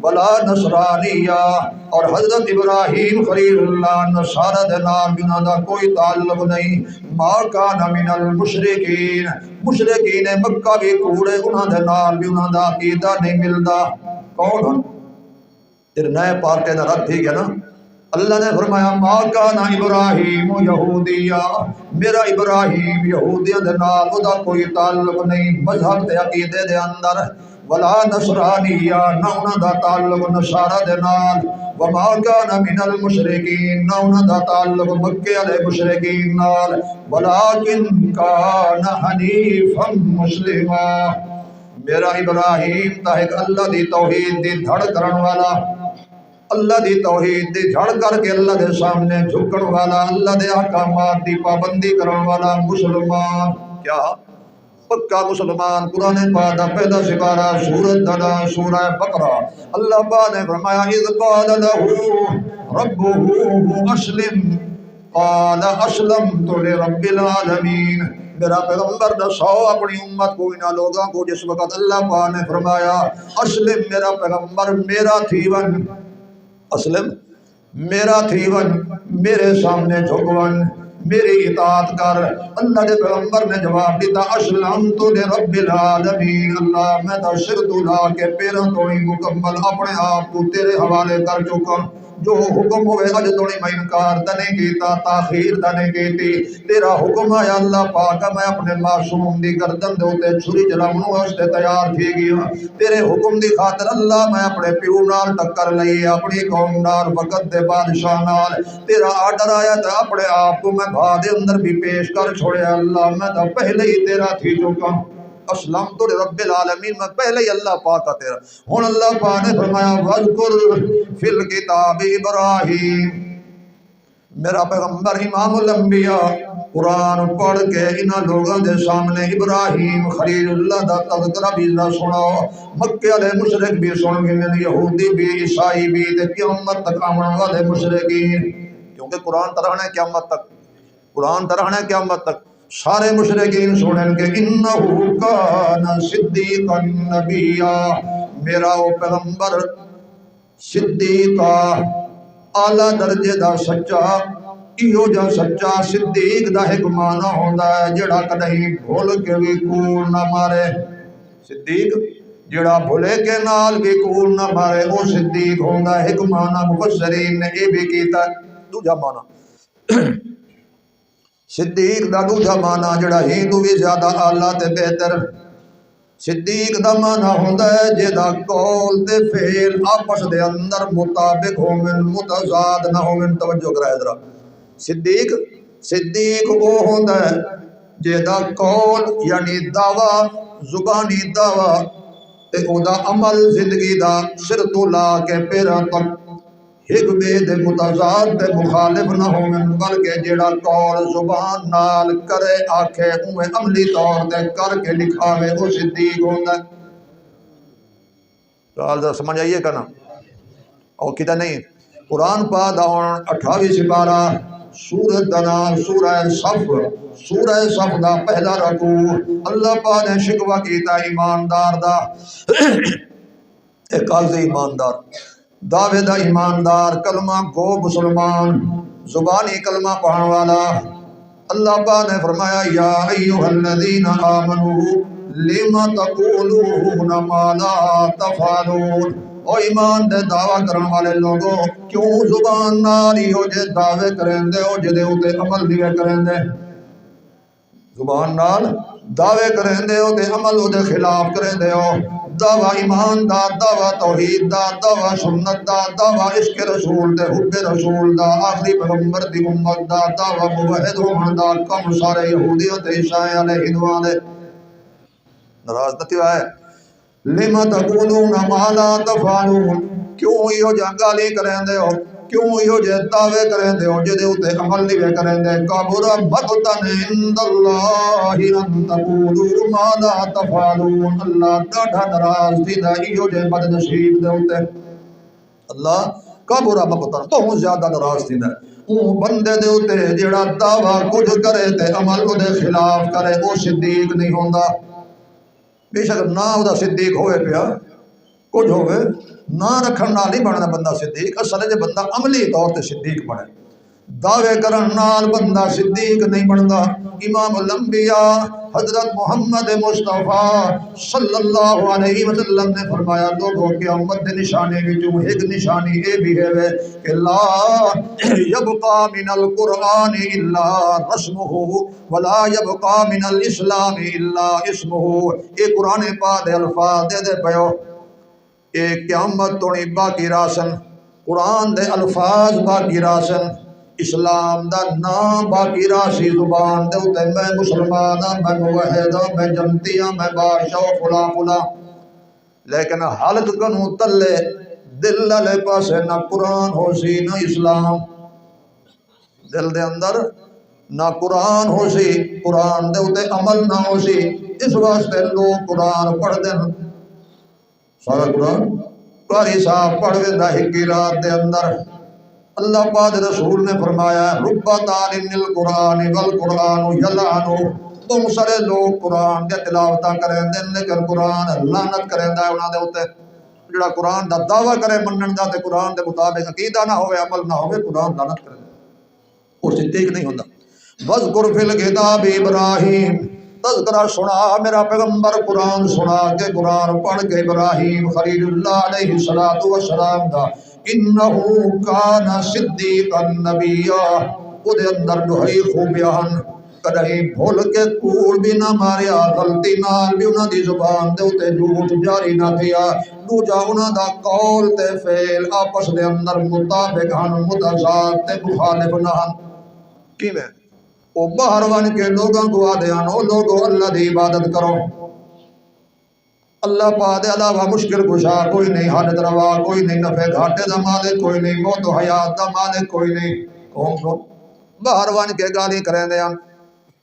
ولا نصرانیہ، اور حضرت ابراہیم خلیل اللہ نصارہ دے نال بنا دا کوئی تعلق نہیں، ما کان من المشرکین، مشرکین مکہ بھی کوڑے انہاں دے نال بھی انہاں دا عقیدہ نہیں ملدا۔ کون ہن پھر نئے پارٹے دا رد تھی گیا نا، اللہ نے فرمایا ما کان ابراہیم یہودیہ، میرا ابراہیم یہودیاں دے نال او دا کوئی تعلق نہیں مذہب تے عقیدے دے اندر، ولا نصرانیہ، نہ انہاں دا تعلق نصارہ دے نال، وما کان من المشرکین، نہ انہاں دا تعلق مکے والے مشرکین نال، ولکن کان حنیفا مسلما، میرا ابراہیم تا ایک اللہ دی توحید دی دھڑ کرن والا، اللہ دی توحید دی جھڑ کر کے اللہ دے سامنے جھکن والا، اللہ دے احکامات دی پابندی کرن والا مسلمان، کیا پکا مسلمان۔ قرآن پاک دا پہلا سپارہ سورۃ دنا سورہ بقرہ اللہ پاک نے فرمایا اذ قال له ربه اسلم قال اسلمت لرب العالمین۔ میرا پیغمبر دسو اپنی امت کو انہاں لوگوں کو جس وقت اللہ پاک نے فرمایا اسلم، میرا پیغمبر میرا تھی ون، اسلم میرا تھی ون، میرے سامنے جھک ون، میری اطاعت کر۔ اللہ دے پیغمبر نے جواب دیتا اسلمت لرب العالمین، اللہ میں تو سر لا کے پیروں تو ہی مکمل اپنے آپ کو تیرے حوالے کر چکا، جو حکم ہوئے اج تو میں انکار تے نہیں کیتا، تاخیر تے نہیں کیتی، تیرا حکم ہے اللہ پاک، میں اپنے معصوم دی گردن دے اوتے چھری چلاون واسطے تیار تھی گیا، تیرے حکم دی خاطر اللہ میں اپنے پیو نال ٹکر لئی، اپنی قوم نال، وقت دے بادشاہ نال، تیرا آرڈر آیا تے اپنے آپ کو میں بھا دے اندر بھی پیش کر چھوڑیا، اللہ میں تو پہلے ہی تیرا تھی چکا، اسلمت لرب العالمین، میں پہلے ہی اللہ پاک کا تیرا۔ ہن اللہ پاک نے فرمایا وذکر فی الکتاب ابراہیم، میرا پیغمبر امام الانبیاء قرآن پڑھ کے انہاں لوگوں دے سامنے ابراہیم خلیل اللہ دا تذکرہ بھی سناؤ، مکے والے مشرک بھی سن گئے، یہودی بھی، عیسائی بھی، تے قیامت تک آنے والے مشرکین، کیونکہ قرآن ترہنا ہے قیامت تک، قرآن ترہنا ہے قیامت تک، سارے مشرکین سنیں کہ انہو کان صدیقا نبیا، میرا وہ پیغمبر صدیقہ اعلیٰ درجے دا سچا، ایہو جا سچا صدیق دا ایک معنی ہوندا ہے جڑا کدیں بھول کے بھی کوڑ نہ مارے، صدیق جڑا بھولے کے نال بھی کوڑ نہ مارے وہ صدیق ہوندا ہے، ایک معنی مفسرین نے یہ بھی کیتا دوجا معنی صدیق دا دوجا معنی جڑا ہی تو بھی زیادہ اعلیٰ تے بہتر، صدیق دا معنی ہوندا ہے جیدا قول تے فعل آپس دے اندر مطابق ہوون، متضاد نہ ہوون، توجہ کرائے ذرا، صدیق وہ ہوندا ہے جیدا قول یعنی دعویٰ، زبانی دعویٰ تے او دا عمل زندگی دا سر تو لا کے پیراں تک ایک بے دے متضاد تے مخالف نہ ہوون، بلکہ جیڑا قول زبان نال کرے آکھے اوے عملی طور تے کر کے دکھاوے وہ صدیق ہوندا ہے۔ سوال ذرا سمجھ آئیے کا نا، اور کدھر نہیں، قرآن پاک دا 28 سپارہ سورۃ دا نام سورہ صف، سورہ صف دا پہلا رکوع، اللہ پاک نے شکوہ کیتا ایماندار دا، ایک قاضی ایماندار، دعوے دا ایماندار، کلمہ گو مسلمان، زبانی کلمہ پڑھن والا، اللہ پاک نے فرمایا یا ایھا الذین آمنوا لم تقولون ما لا تفعلون، او ایمان دے دعویٰ کرن والے لوگوں کیوں زبان نال ہی ہو جے دعوے کریں دے ہو جدے اوتے عمل نہیں کریں دے، زبان نال دعوے کریں دے ہو تے عمل او دے خلاف کریں دے ہو، دعویٰ ایمان دا، دعویٰ توحید دا، دعویٰ سنت دا، دعویٰ عشق رسول دے، حب رسول دا، آخری پیغمبر دی امت دا، دعویٰ موحد ہون دا، کم سارے یہودیوں تے عیسائی والے ہندوؤں دے، ناراض نہ ہے لما تقولون ما لا تفعلون، کیوں یہ جا گالی کریں دے ہو، کیوں یہ جے دعوے کریں دے ہو جدے اوتے عمل نہیں کریں دے، کبر مقتا عند اللہ ان تقولوا ما لا تفعلون، اللہ ڈاڈھا ناراض تھیندا یہ جے بد نصیب دے اوتے، اللہ کبر مقتا بہت زیادہ ناراض تھیندا او بندے دے اوتے جڑا دعویٰ کچھ کرے تے عمل او دے خلاف کرے، او صدیق نہیں ہوندا، بے شک نہ او دا صدیق ہوئے پیا کچھ ہوئے نہ رکھن نال نہیں بننا بندہ صدیق، اصل ہے جے بندہ عملی طور تے صدیق بنے، دعوے کرن نال بندہ صدیق نہیں بندا۔ امام الانبیاء حضرت محمد مصطفیٰ صلی اللہ علیہ وسلم نے فرمایا لوگوں کے امت دے نشانے وچوں ایک نشانی اے بھی ہے کہ لا یبقى من القرآن الا رسمہ ولا یبقى من الاسلام الا اسمہ، اے قرآن پاک دے الفاظ دے دے پیو، اے قیامت تو نہیں باقی راسن، قرآن دے الفاظ باقی راسن، اسلام دا نام باقی راسی، زبان دے اتے میں مسلمان ہاں، میں موحد ہاں، میں جنتی ہاں، میں بادشاہ فلاں فلاں، لیکن حلق کنوں تلے دل والے پاسے نہ قرآن ہو سی نہ اسلام، دل دے اندر نہ قرآن ہو سی، قرآن دے اتے عمل نہ ہو سی، اس واسطے لوگ قرآن پڑھ دیں، سارا قرآن قاری صاحب پڑھ ویندا ہکی رات دے اندر، اللہ پاک رسول نے فرمایا رب تعلیم القرآن والقرآن یلعنہ، تم سارے لوگ قرآن دے تلاوتاں کریں دے لیکن قرآن لعنت کریں دا انہاں دے اوتے، جڑا قرآن دا دعویٰ کرے منن دا تے قرآن دے مطابق عقیدہ نہ ہوئے عمل نہ ہوئے، قرآن لعنت کرے وہ صدیق نہیں ہوندا۔ وذکر فی الکتاب ابراہیم، تذکرہ سنا میرا پیغمبر قرآن سنا کے قرآن پڑھ کے ابراہیم خلیل اللہ علیہ الصلوۃ والسلام دا انہو کان صدیقا نبیا، او دے اندر دہائی خوبیاں کدی بھول کے کوڑ بھی نہ ماریا، غلطی نال بھی انہاں دی زبان دے اوتے جھوٹ جاری نہ کیا، دوجا انہاں دا قول تے فعل آپس دے اندر مطابق ہن، متضاد تے مخالف نہ ہن۔ کیویں او باہر ون کے لوگاں کو آدے ہن او لوگو اللہ دی عبادت کرو، اللہ پاک دے علاوہ مشکل کشا کوئی نہیں، حاجت روا کوئی نہیں، نفع گھاٹے دا مالک کوئی نہیں، موت و حیات دا مالک کوئی نہیں۔ قوم کو باہر ون کے گالی کریں دے ہن،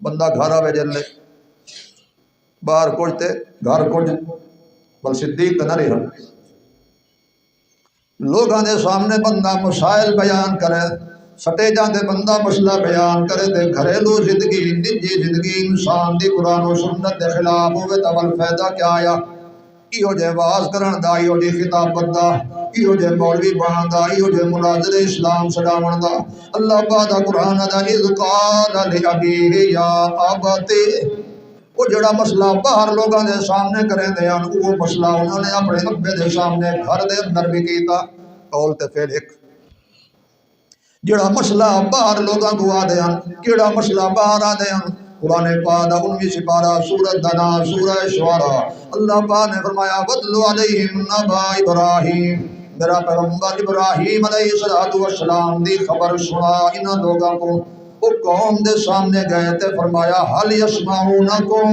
بندہ گھر آوے جلے باہر کچھ تے گھر کچھ، بل صدیق تے نہ رہا۔ لوگاں دے سامنے بندہ مسائل بیان کرے، سٹے جاندے بندہ مسئلہ بیان کرے تے گھریلو زندگی نجی زندگی انسان دی قرآن و سنت دے خلاف ہوئے تا ول فائدہ کیا آیا؟ ایہو جے واز کرن دا، ایہو جے خطابت دا، ایہو جے مولوی بنن دا، ایہو جے مناظر اسلام چھڈاون دا۔ اللہ پاک دا قرآن دا اذ قال لأبیہ یا ابت، وہ جڑا مسئلہ باہر لوگاں دے سامنے کریں دے ہن، وہ مسئلہ انہوں نے اپنے ابے دے سامنے گھر دے اندر بھی کیتا۔ قول تے فعل ایک، جڑا مسئلہ باہر لوگاں کو آدے ہن، کیڑا مسئلہ باہر آدے ہن؟ قرآن پاک دا 19 سپارہ سورۃ دا نام سورہ شعراء، اللہ پاک نے فرمایا وَاتْلُ عَلَيْهِمْ نَبَأَ إِبْرَاهِيمَ، میرا پیغمبر ابراہیم علیہ السلام دی خبر سنا انہاں لوگاں کو۔ وہ قوم دے سامنے گئے تے فرمایا هَلْ يَسْمَعُونَكُمْ،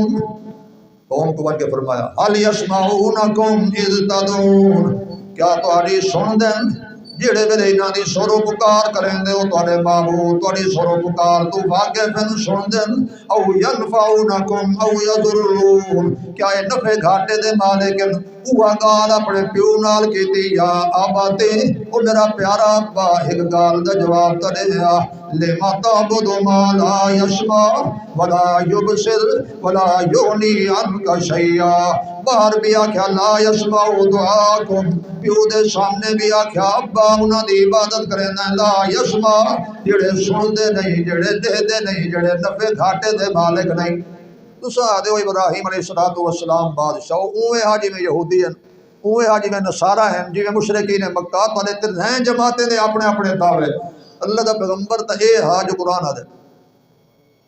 قوم کو بن کے فرمایا هَلْ يَسْمَعُونَكُمْ إِذْ تَدْعُونَ، کیا تہاڈی سن دین جڑے ویلے انہاں دی سر و پکار کریں دے او تہاڈے معبود تہاڈی سر و پکار تو واقف سن دین، او ینفعونکم او یضرون، کیا اے نفع گھاٹے دے مالک ہیں؟ اوہ گال اپنے پیو نال کیتی یا آباتے، او میرا پیارا ابا ایک گال دا جواب تے دیا لما تعبد ما لا يسمع ولا يبصر ولا يغني عنك شيئا، باہر بھی آکھیا لا يسمع دعاکم، پیو دے سامنے بھی آکھیا ابا انہاں دی عبادت کریں لا یسمع، جڑے سن دے نہیں، جڑے دے دے نہیں، جڑے نفع گھاٹے دے مالک نہیں۔ تساں آدھے ہو ابراہیم علیہ السلام بادشاہ، اوے ہاں جی میں یہودی ہیں، اوے ہاں جی میں نصارہ ہیں، جی میں مشرکین مکہ والے ترہیں جماعتیں دے اپنے اپنے دعوے، اللہ دا پیغمبر تا اے ہا جو قرآن آدھے،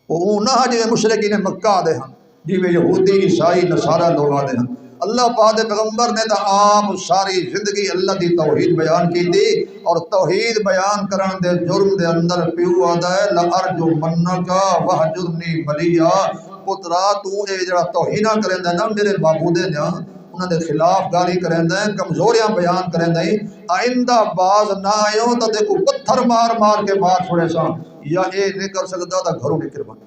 وہ نہ ہاں جی میں مشرکین مکہ آدھے ہیں، جی میں یہودی عیسائی نصارہ لوگ آدھے ہیں۔ اللہ پاک دے پیغمبر نے تا آپ ساری زندگی اللہ دی توحید بیان کی تھی، اور توحید بیان کرن دے جرم دے اندر پیو آدھا ہے لَأَرْجُمَنَّكَ وَاهْجُرْنِي مَلِيًّا، پترا تو اے جڑا توہین کریں دے نا میرے معبودے نے انہاں دے خلاف گالی کریں دے، کمزوریاں بیان کریں دے، آئندہ باز نہ آئیوں تو دیکھو پتھر مار مار کے مار چھوڑے سا، یا اے نہیں کر سکتا تا گھروں نکل بن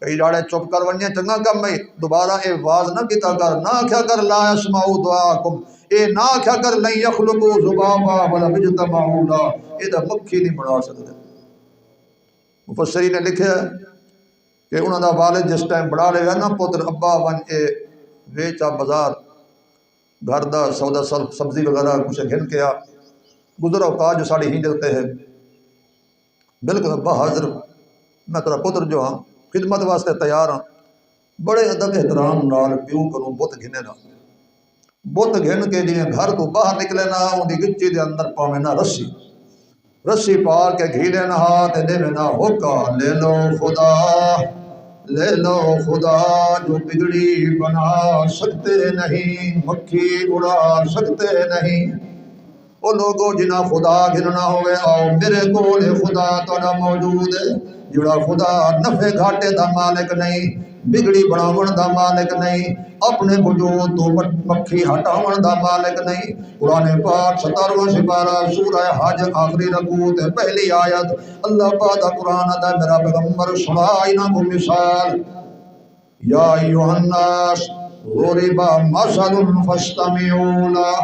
کئی جاڑے چپ کر ونیا چنگا کم میں دوبارہ اے واز نہ کیتا کر، نہ کیا کر لا یسمعوا دعاکم، اے نہ کیا کر لن یخلقوا ذبابا ولا یجتمعوا لا، اے دا مکھی نہیں بنا سکتے۔ مفسرین نے لکھا ہے کہ انہوں دا والد جس ٹائم بڑھا لے گا نا پتر ابا ون اے ویچا بازار گھر دا سودا سبزی وغیرہ کچھ گھن کے آ گزر اوقات جو ساڑی ہی جلتے ہیں، بالکل ابا حاضر میں تیرا پتر جو ہاں خدمت واسطے تیار ہاں، بڑے ادب احترام نال پیو کروں بت گھنے نا، بت گھن کے جی گھر تو باہر نکلے نا ان دی گچی دے اندر پاوے نا رسی، رسی پا کے گھیلے نہ ہاتھ دے نہ ہوکا لے لو خدا، لے لو خدا جو بگڑی بنا سکتے نہیں، مکھی اڑا سکتے نہیں۔ او لوگوں جنہ خدا گھننا ہوئے آؤ میرے کول خدا تہاڈا موجود ہے، جڑا خدا نفع گھاٹے دا مالک نہیں، بگڑی بناون دا مالک نہیں، اپنے وجود تو مکھی ہٹاون دا مالک نہیں۔ قرآن پاک 17واں سپارہ سورہ حج آخری رکوع تے پہلی آیت، اللہ پاک دا قرآن دا میرا پیغمبر سنا انہاں کو مثال، یا ایھا الناس ضرب مثل فاستمعوا لہ،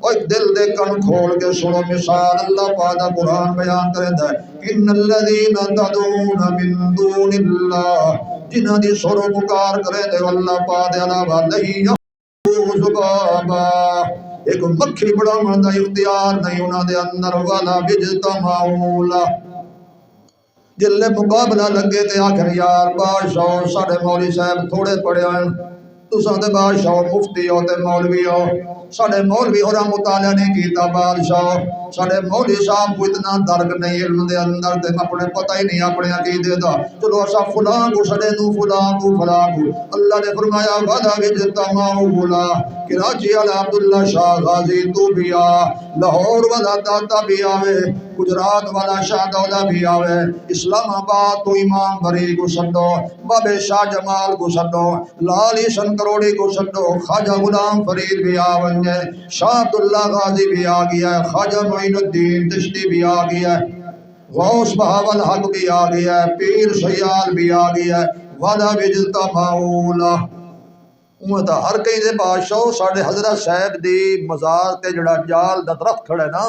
اور دل دے کن کھول کے سنو مثال اللہ پاک دا قرآن بیان کرتا ہے، ان الذین تدعون من دون اللہ، جنہاں دی سر و پکار کرے دے اللہ پاک دے علاوہ نہیں یخلقوا ذبابا، ایک مکھی بڑھاون دا اختیار نہیں انہاں دے اندر، ولا یجتمعوا لہ، جلے مقابلہ لگے تے آخر یار بادشاہ ساڈے مولوی صاحب تھوڑے پڑھے ہیں، تساں تے بادشاہ مفتی ہو تے مولوی ہو، ساڈے مولوی ہوراں مطالعہ نہیں کیتا بادشاہ، ساڈے مولوی صاحب کو اتنا درک نہیں علم دے اندر تے اپنے پتہ ہی نہیں اپنے عقیدے دا، چلو اسا فلاں کو سڈے نو فلاں کو فلاں کو، اللہ نے فرمایا وعدہ وچ تماؤلا کراچی والا عبداللہ شاہ غازی تو بھی آ، لاہور والا داتا بھی آوے، گجرات والا شاہ دولہ بھی آوے، اسلام آباد تو امام بری کو سڈو، بابے شاہ جمال کو سڈو، لال حسن کروڑی کو سڈو، خواجہ غلام فرید بھی آ ونجے، شاہ عبداللہ غازی بھی آ گیا ہے، خواجہ معین الدین چشتی بھی آ گیا ہے، غوث بہاول حق بھی آ گیا ہے، پیر سیال بھی آ گیا ہے، وعدہ وجلتا مولا اوہ تا ہر کہیں دے بادشاہ ساڑھے حضرت صاحب دی مزار تے جڑا جال دا درخت کھڑے نا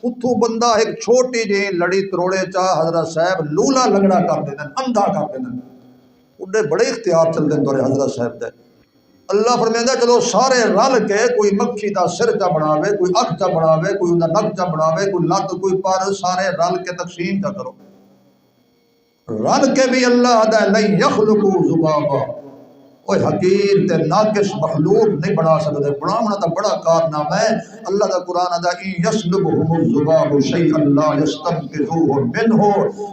اتھو بندہ ایک چھوٹی جی لڑی تروڑے چاہ حضرت صاحب لولا لگڑا کر دینا اندھا کر دینا، انہیں بڑے اختیار چل دیں دورے حضرت صاحب دے۔ اللہ فرمیندہ چلو سارے رل کے کوئی مکھی دا سر چا بناوے، کوئی اکھ چا بناوے، کوئی انہا نک چا بناوے، کوئی لت کوئی پر، سارے رل کے تقسیم چا کرو، رل کے بھی اللہ دا لن یخلقو ذبابا، کوئی حقیر تے ناقص مخلوق نہیں بنا سکتے، بناونا تا بڑا کارنامہ ہے۔ اللہ دا قرآن دا ان یسلبہم الذباب شیئا لا یستنقذوہ منہ،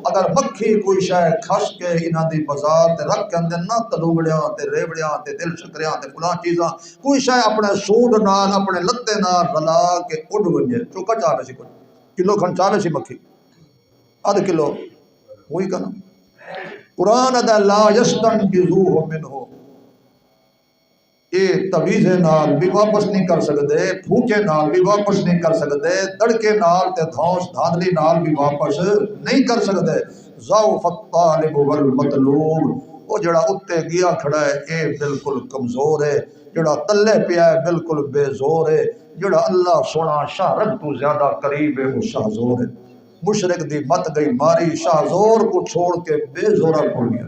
اگر مکھی کوئی شے کھس کے انہاں دی بازار تے رکھ کے اندر نہ تلوگڑیاں تے ریوڑیاں تے دل شکریاں تے فلاں چیزاں کوئی شے اپنے سوڈ نال اپنے لتے نال رلا کے اڑ ونجے چوکا چاہے سی کوئی کلو کھن چاہے سی مکھی آدھ کلو ہوئی کنا قرآن دا لا یستنقذوہ منہ، یہ تویزے نال بھی واپس نہیں کر سکتے، پھوکے نال بھی واپس نہیں کر سکتے، دڑکے نال تے دھونس دھاندلی نال بھی واپس نہیں کر سکتے۔ ضعف الطالب والمطلوب، وہ جڑا اتے گیا کھڑا ہے اے بالکل کمزور ہے، جڑا تلے پیا ہے بالکل بے زور ہے، جڑا اللہ سونا شاہ رگ تو زیادہ قریب ہے وہ شاہ زور ہے۔ مشرق دی مت گئی ماری، شاہ زور کو چھوڑ کے بے زورہ پڑ گیا۔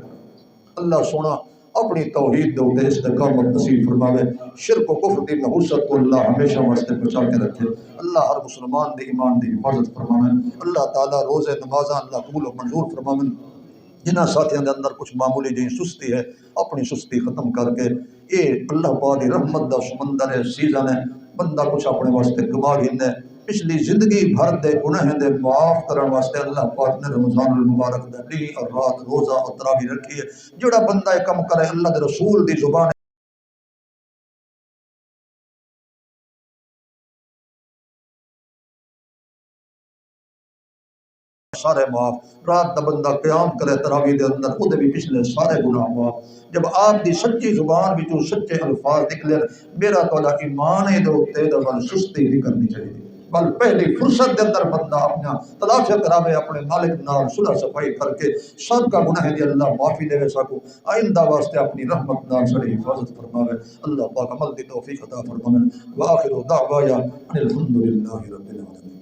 اللہ سونا اپنی توحید دو دے استقامت نصیب فرماوے، شرک و کفر دی نحوست کو اللہ ہمیشہ واسطے بچا کے رکھے، اللہ ہر مسلمان دی ایمان دی حفاظت فرماوے، اللہ تعالیٰ روز نمازاں اللہ قبول و منظور فرماوے، جنہاں ساتھیاں دے اندر کچھ معمولی جہی سستی ہے اپنی سستی ختم کر کے اے اللہ پاک دی رحمت دا سمندر ہے سیزن ہے، بندہ کچھ اپنے واسطے کما گھندا ہے، پچھلی زندگی بھر دے گناہ دے معاف کرن واسطے اللہ پاک نے رمضان المبارک دے دن اور رات روزہ اور تراویح رکھی ہے، جڑا بندہ یہ کم کرے اللہ دے رسول دی زبان سارے معاف، رات دا بندہ قیام کرے تراویح دے اندر خود بھی پچھلے سارے گناہ معاف، جب آپ دی سچی زبان بھی جو سچے الفاظ نکلے میرا تولا ایمان ہے دو تے دا سستی نہیں کرنی چاہیے، بل پہلی فرصت دے اندر بندہ اپنا تلافی کراوے اپنے مالک نال صلح صفائی کر کے سب کا گناہ دی اللہ معافی دے سکو، آئندہ واسطے اپنی رحمت نال ساری حفاظت فرماوے، اللہ پاک عمل دی توفیق عطا فرماوے، وآخر دعوایا ان الحمدللہ رب العالمین۔